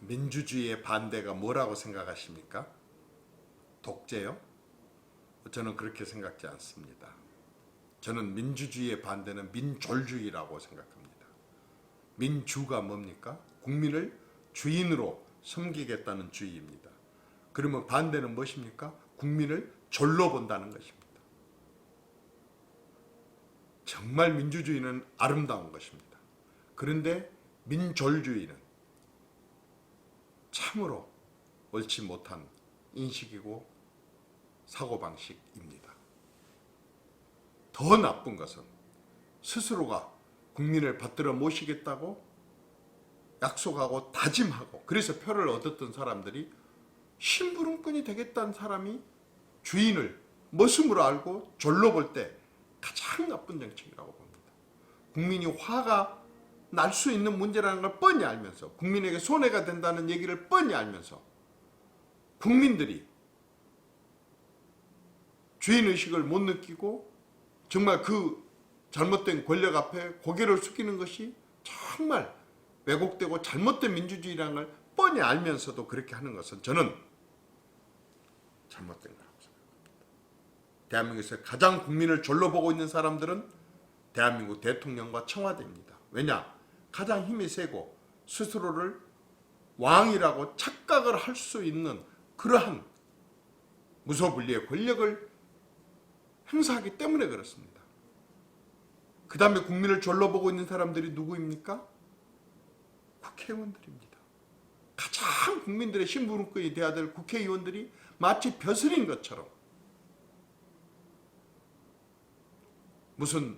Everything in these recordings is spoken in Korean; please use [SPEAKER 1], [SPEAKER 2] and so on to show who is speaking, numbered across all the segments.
[SPEAKER 1] 민주주의의 반대가 뭐라고 생각하십니까? 독재요? 저는 그렇게 생각지 않습니다. 저는 민주주의의 반대는 민졸주의라고 생각합니다. 민주가 뭡니까? 국민을 주인으로 섬기겠다는 주의입니다. 그러면 반대는 무엇입니까? 국민을 졸로 본다는 것입니다. 정말 민주주의는 아름다운 것입니다. 그런데 민졸주의는 참으로 옳지 못한 인식이고 사고방식입니다. 더 나쁜 것은 스스로가 국민을 받들어 모시겠다고 약속하고 다짐하고 그래서 표를 얻었던 사람들이 심부름꾼이 되겠다는 사람이 주인을 머슴으로 알고 졸로 볼 때 가장 나쁜 정책이라고 봅니다. 국민이 화가 날 수 있는 문제라는 걸 뻔히 알면서 국민에게 손해가 된다는 얘기를 뻔히 알면서 국민들이 주인의식을 못 느끼고 정말 그 잘못된 권력 앞에 고개를 숙이는 것이 정말 왜곡되고 잘못된 민주주의라는 걸 뻔히 알면서도 그렇게 하는 것은 저는 잘못된 거라고 생각합니다. 대한민국에서 가장 국민을 졸로 보고 있는 사람들은 대한민국 대통령과 청와대입니다. 왜냐? 가장 힘이 세고 스스로를 왕이라고 착각을 할 수 있는 그러한 무소불위의 권력을 행사하기 때문에 그렇습니다. 그 다음에 국민을 졸로 보고 있는 사람들이 누구입니까? 국회의원들입니다. 가장 국민들의 심부름꾼이 되어야 될 국회의원들이 마치 벼슬인 것처럼 무슨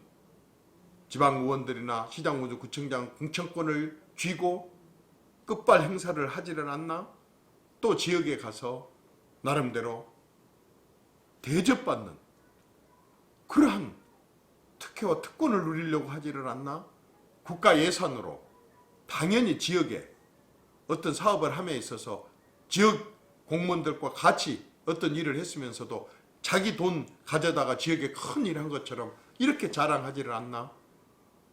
[SPEAKER 1] 지방의원들이나 시장군수 구청장 공천권을 쥐고 끝발 행사를 하지를 않나? 또 지역에 가서 나름대로 대접받는 그러한 특혜와 특권을 누리려고 하지를 않나? 국가 예산으로 당연히 지역에 어떤 사업을 함에 있어서 지역 공무원들과 같이 어떤 일을 했으면서도 자기 돈 가져다가 지역에 큰 일 한 것처럼 이렇게 자랑하지를 않나?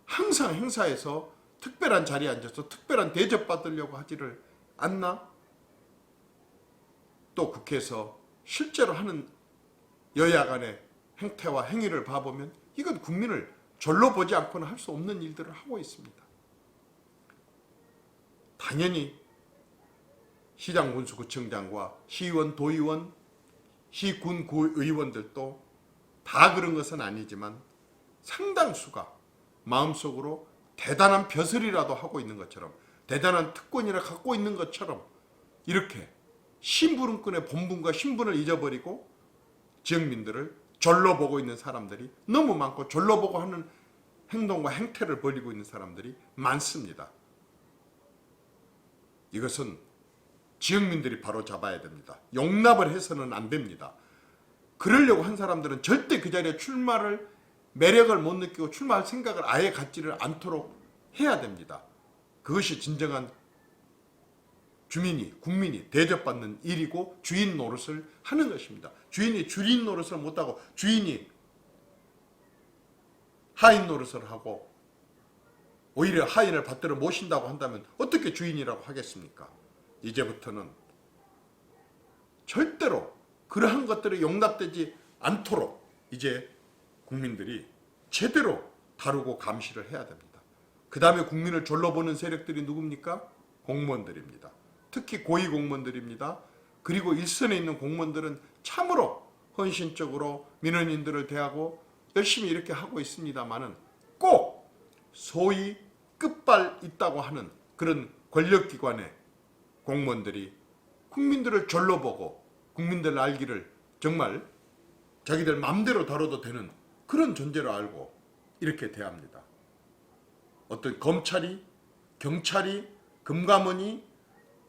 [SPEAKER 1] 항상 행사에서 특별한 자리에 앉아서 특별한 대접받으려고 하지를 않나? 또 국회에서 실제로 하는 여야 간의 행태와 행위를 봐보면 이건 국민을 졸로 보지 않고는 할 수 없는 일들을 하고 있습니다. 당연히 시장 군수 구청장과 시의원, 도의원, 시군 구의원들도 다 그런 것은 아니지만 상당수가 마음속으로 대단한 벼슬이라도 하고 있는 것처럼 대단한 특권이라 갖고 있는 것처럼 이렇게 심부름꾼의 본분과 신분을 잊어버리고 지역민들을 졸로 보고 있는 사람들이 너무 많고 졸로 보고 하는 행동과 행태를 벌이고 있는 사람들이 많습니다. 이것은 지역민들이 바로 잡아야 됩니다. 용납을 해서는 안 됩니다. 그러려고 한 사람들은 절대 그 자리에 출마를 매력을 못 느끼고 출마할 생각을 아예 갖지를 않도록 해야 됩니다. 그것이 진정한 주민이, 국민이 대접받는 일이고 주인 노릇을 하는 것입니다. 주인이 주인 노릇을 못하고 주인이 하인 노릇을 하고 오히려 하인을 받들어 모신다고 한다면 어떻게 주인이라고 하겠습니까? 이제부터는 절대로 그러한 것들이 용납되지 않도록 이제 국민들이 제대로 다루고 감시를 해야 됩니다. 그 다음에 국민을 졸로 보는 세력들이 누굽니까? 공무원들입니다. 특히 고위공무원들입니다. 그리고 일선에 있는 공무원들은 참으로 헌신적으로 민원인들을 대하고 열심히 이렇게 하고 있습니다만은 꼭 소위 끝발 있다고 하는 그런 권력기관의 공무원들이 국민들을 졸로 보고 국민들 알기를 정말 자기들 마음대로 다뤄도 되는 그런 존재로 알고 이렇게 대합니다. 어떤 검찰이, 경찰이, 금감원이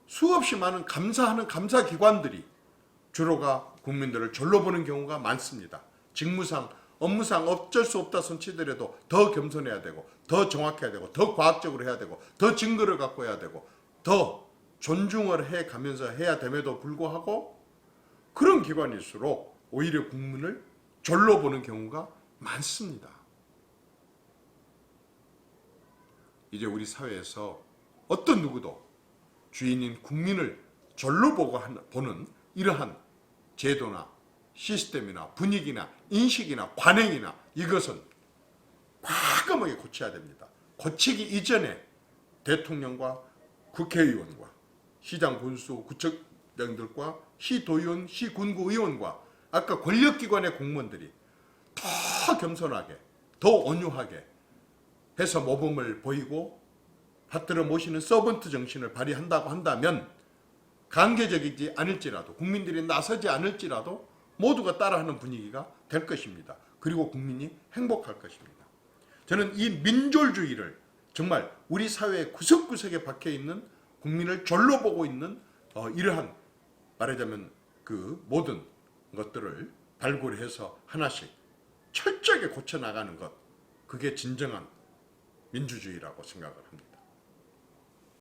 [SPEAKER 1] 수없이 많은 감사하는 감사기관들이 주로가 국민들을 졸로 보는 경우가 많습니다. 직무상, 업무상 어쩔 수 없다 손 치더라도 더 겸손해야 되고 더 정확해야 되고 더 과학적으로 해야 되고 더 증거를 갖고 해야 되고 더 존중을 해가면서 해야 됨에도 불구하고 그런 기관일수록 오히려 국민을 졸로 보는 경우가 많습니다. 이제 우리 사회에서 어떤 누구도 주인인 국민을 절로 보는 이러한 제도나 시스템이나 분위기나 인식이나 관행이나 이것은 과감하게 고쳐야 됩니다. 고치기 이전에 대통령과 국회의원과 시장 군수 구청장들과 시도의원, 시군구의원과 아까 권력기관의 공무원들이 더 겸손하게, 더 온유하게 해서 모범을 보이고 받들어 모시는 서번트 정신을 발휘한다고 한다면 강제적이지 않을지라도 국민들이 나서지 않을지라도 모두가 따라하는 분위기가 될 것입니다. 그리고 국민이 행복할 것입니다. 저는 이 민졸주의를 정말 우리 사회의 구석구석에 박혀있는 국민을 절로 보고 있는 이러한 말하자면 그 모든 것들을 발굴해서 하나씩 철저하게 고쳐나가는 것, 그게 진정한 민주주의라고 생각을 합니다.